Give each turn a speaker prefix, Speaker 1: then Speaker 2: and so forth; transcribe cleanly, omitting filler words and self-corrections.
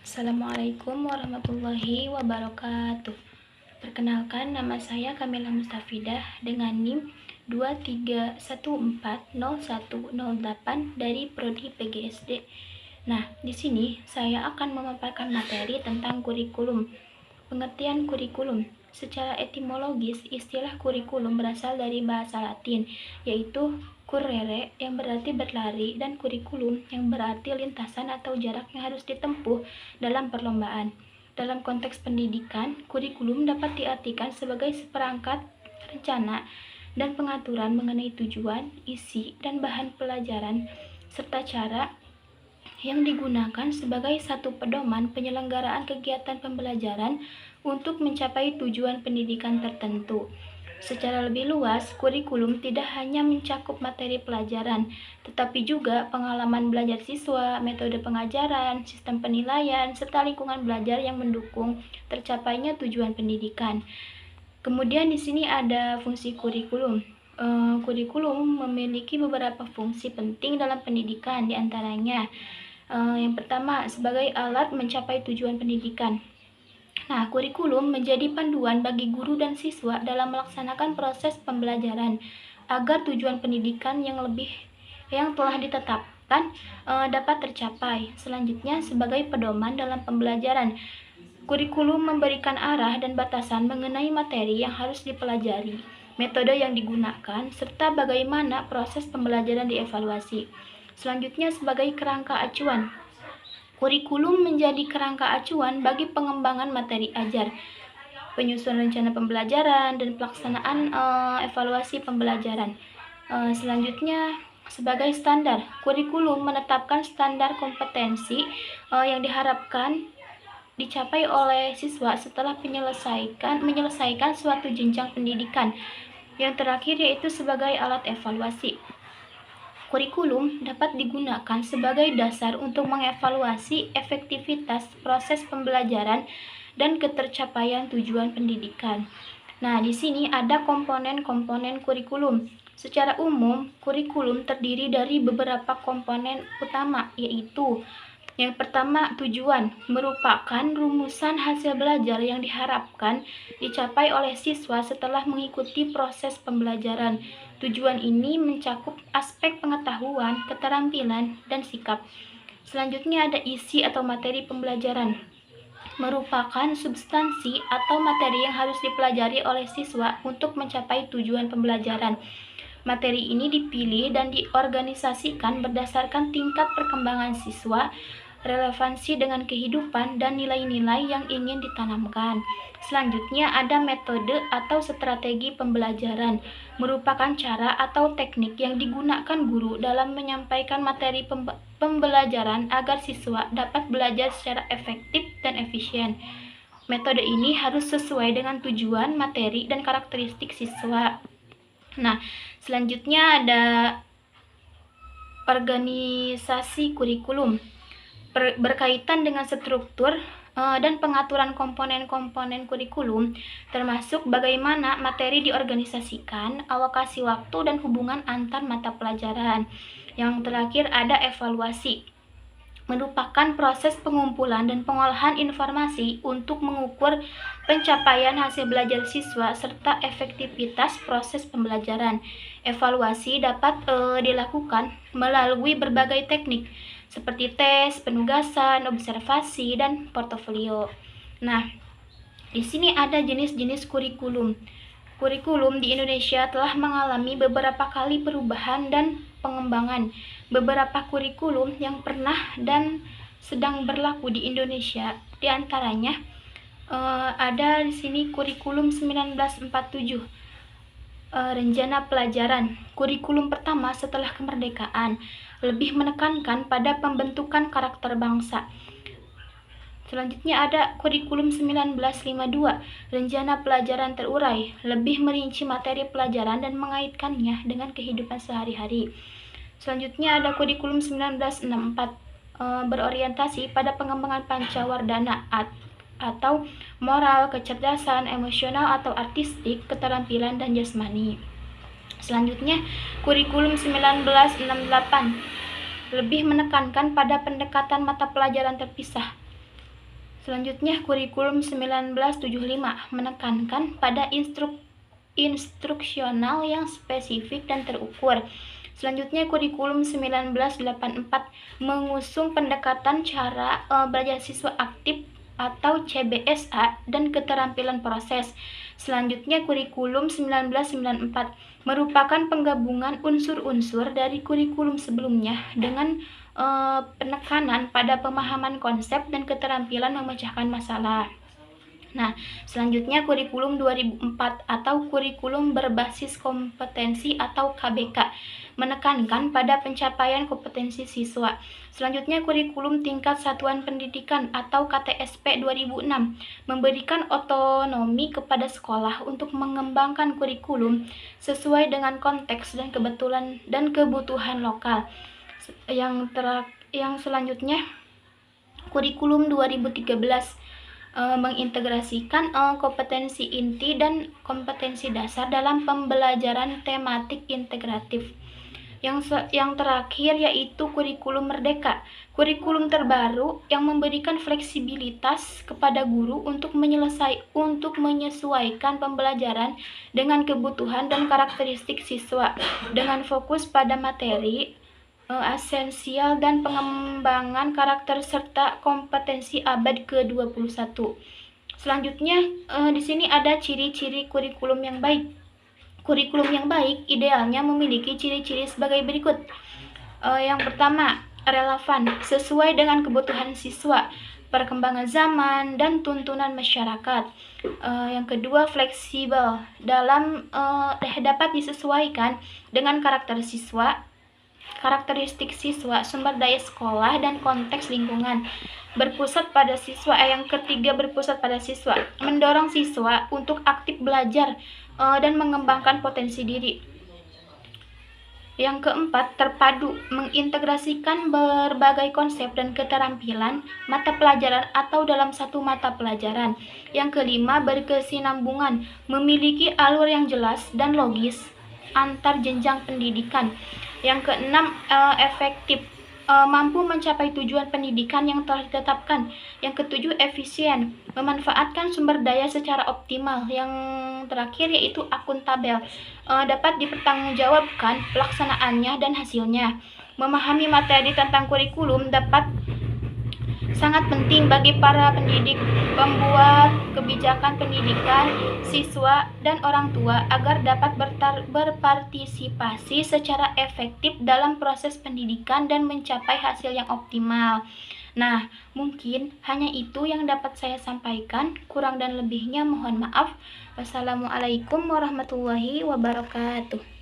Speaker 1: Assalamualaikum warahmatullahi wabarakatuh. Perkenalkan, nama saya Kamila Mustafidah dengan NIM 23140108 dari Prodi PGSD. Nah, di sini saya akan memaparkan materi tentang kurikulum. Pengertian kurikulum. Secara etimologis, istilah kurikulum berasal dari bahasa Latin, yaitu currere yang berarti berlari dan kurikulum yang berarti lintasan atau jarak yang harus ditempuh dalam perlombaan. Dalam konteks pendidikan, kurikulum dapat diartikan sebagai seperangkat rencana dan pengaturan mengenai tujuan, isi, dan bahan pelajaran serta cara yang digunakan sebagai satu pedoman penyelenggaraan kegiatan pembelajaran untuk mencapai tujuan pendidikan tertentu. Secara lebih luas, kurikulum tidak hanya mencakup materi pelajaran, tetapi juga pengalaman belajar siswa, metode pengajaran, sistem penilaian, serta lingkungan belajar yang mendukung tercapainya tujuan pendidikan. Kemudian di sini ada fungsi kurikulum. Kurikulum memiliki beberapa fungsi penting dalam pendidikan, diantaranya yang pertama, sebagai alat mencapai tujuan pendidikan. Nah, kurikulum menjadi panduan bagi guru dan siswa dalam melaksanakan proses pembelajaran agar tujuan pendidikan yang telah ditetapkan dapat tercapai. Selanjutnya, sebagai pedoman dalam pembelajaran. Kurikulum memberikan arah dan batasan mengenai materi yang harus dipelajari, metode yang digunakan, serta bagaimana proses pembelajaran dievaluasi. Selanjutnya, sebagai kerangka acuan. Kurikulum menjadi kerangka acuan bagi pengembangan materi ajar, penyusunan rencana pembelajaran, dan pelaksanaan evaluasi pembelajaran. Selanjutnya, sebagai standar, kurikulum menetapkan standar kompetensi yang diharapkan dicapai oleh siswa setelah menyelesaikan suatu jenjang pendidikan. Yang terakhir yaitu sebagai alat evaluasi. Kurikulum dapat digunakan sebagai dasar untuk mengevaluasi efektivitas proses pembelajaran dan ketercapaian tujuan pendidikan. Nah, di sini ada komponen-komponen kurikulum. Secara umum, kurikulum terdiri dari beberapa komponen utama, yaitu yang pertama, tujuan merupakan rumusan hasil belajar yang diharapkan dicapai oleh siswa setelah mengikuti proses pembelajaran. Tujuan ini mencakup aspek pengetahuan, keterampilan, dan sikap. Selanjutnya ada isi atau materi pembelajaran. Merupakan substansi atau materi yang harus dipelajari oleh siswa untuk mencapai tujuan pembelajaran. Materi ini dipilih dan diorganisasikan berdasarkan tingkat perkembangan siswa, relevansi dengan kehidupan, dan nilai-nilai yang ingin ditanamkan. Selanjutnya ada metode atau strategi pembelajaran, merupakan cara atau teknik yang digunakan guru dalam menyampaikan materi pembelajaran agar siswa dapat belajar secara efektif dan efisien. Metode ini harus sesuai dengan tujuan, materi, dan karakteristik siswa. Nah, selanjutnya ada organisasi kurikulum. Berkaitan dengan struktur dan pengaturan komponen-komponen kurikulum, termasuk bagaimana materi diorganisasikan, alokasi waktu, dan hubungan antar mata pelajaran. Yang terakhir ada evaluasi. Merupakan proses pengumpulan dan pengolahan informasi untuk mengukur pencapaian hasil belajar siswa serta efektivitas proses pembelajaran. Evaluasi dapat dilakukan melalui berbagai teknik seperti tes, penugasan, observasi, dan portofolio. Nah, di sini ada jenis-jenis kurikulum. Kurikulum di Indonesia telah mengalami beberapa kali perubahan dan pengembangan. Beberapa kurikulum yang pernah dan sedang berlaku di Indonesia, diantaranya ada di sini kurikulum 1947, rencana pelajaran. Kurikulum pertama setelah kemerdekaan lebih menekankan pada pembentukan karakter bangsa. Selanjutnya ada kurikulum 1952, rencana pelajaran terurai, lebih merinci materi pelajaran dan mengaitkannya dengan kehidupan sehari-hari. Selanjutnya ada kurikulum 1964, berorientasi pada pengembangan pancawardhana atau moral, kecerdasan, emosional atau artistik, keterampilan, dan jasmani. Selanjutnya, kurikulum 1968 lebih menekankan pada pendekatan mata pelajaran terpisah. Selanjutnya, kurikulum 1975 menekankan pada instruksional yang spesifik dan terukur. Selanjutnya, kurikulum 1984 mengusung pendekatan cara belajar siswa aktif atau CBSA dan keterampilan proses. Selanjutnya, kurikulum 1994 merupakan penggabungan unsur-unsur dari kurikulum sebelumnya dengan penekanan pada pemahaman konsep dan keterampilan memecahkan masalah. Nah, selanjutnya kurikulum 2004 atau kurikulum berbasis kompetensi atau KBK menekankan pada pencapaian kompetensi siswa. Selanjutnya kurikulum tingkat satuan pendidikan atau KTSP 2006 memberikan otonomi kepada sekolah untuk mengembangkan kurikulum sesuai dengan konteks dan kebutuhan lokal. Yang selanjutnya kurikulum 2013 mengintegrasikan kompetensi inti dan kompetensi dasar dalam pembelajaran tematik integratif. Yang terakhir yaitu kurikulum merdeka, kurikulum terbaru yang memberikan fleksibilitas kepada guru untuk menyesuaikan pembelajaran dengan kebutuhan dan karakteristik siswa dengan fokus pada materi esensial dan pengembangan karakter serta kompetensi abad ke-21. Selanjutnya, di sini ada ciri-ciri kurikulum yang baik. Kurikulum yang baik idealnya memiliki ciri-ciri sebagai berikut. Yang pertama, relevan, sesuai dengan kebutuhan siswa, perkembangan zaman, dan tuntunan masyarakat. Yang kedua, fleksibel, dapat disesuaikan dengan karakteristik siswa, sumber daya sekolah, dan konteks lingkungan. Yang ketiga, berpusat pada siswa, mendorong siswa untuk aktif belajar dan mengembangkan potensi diri. Yang keempat, terpadu, mengintegrasikan berbagai konsep dan keterampilan mata pelajaran atau dalam satu mata pelajaran. Yang kelima, berkesinambungan, memiliki alur yang jelas dan logis antar jenjang pendidikan. Yang keenam, efektif, mampu mencapai tujuan pendidikan yang telah ditetapkan. Yang ketujuh, efisien, memanfaatkan sumber daya secara optimal. Yang terakhir yaitu akuntabel, dapat dipertanggungjawabkan pelaksanaannya dan hasilnya. Memahami materi tentang kurikulum sangat penting bagi para pendidik, pembuat kebijakan pendidikan, siswa, dan orang tua agar dapat berpartisipasi secara efektif dalam proses pendidikan dan mencapai hasil yang optimal. Nah, mungkin hanya itu yang dapat saya sampaikan. Kurang dan lebihnya mohon maaf. Wassalamualaikum warahmatullahi wabarakatuh.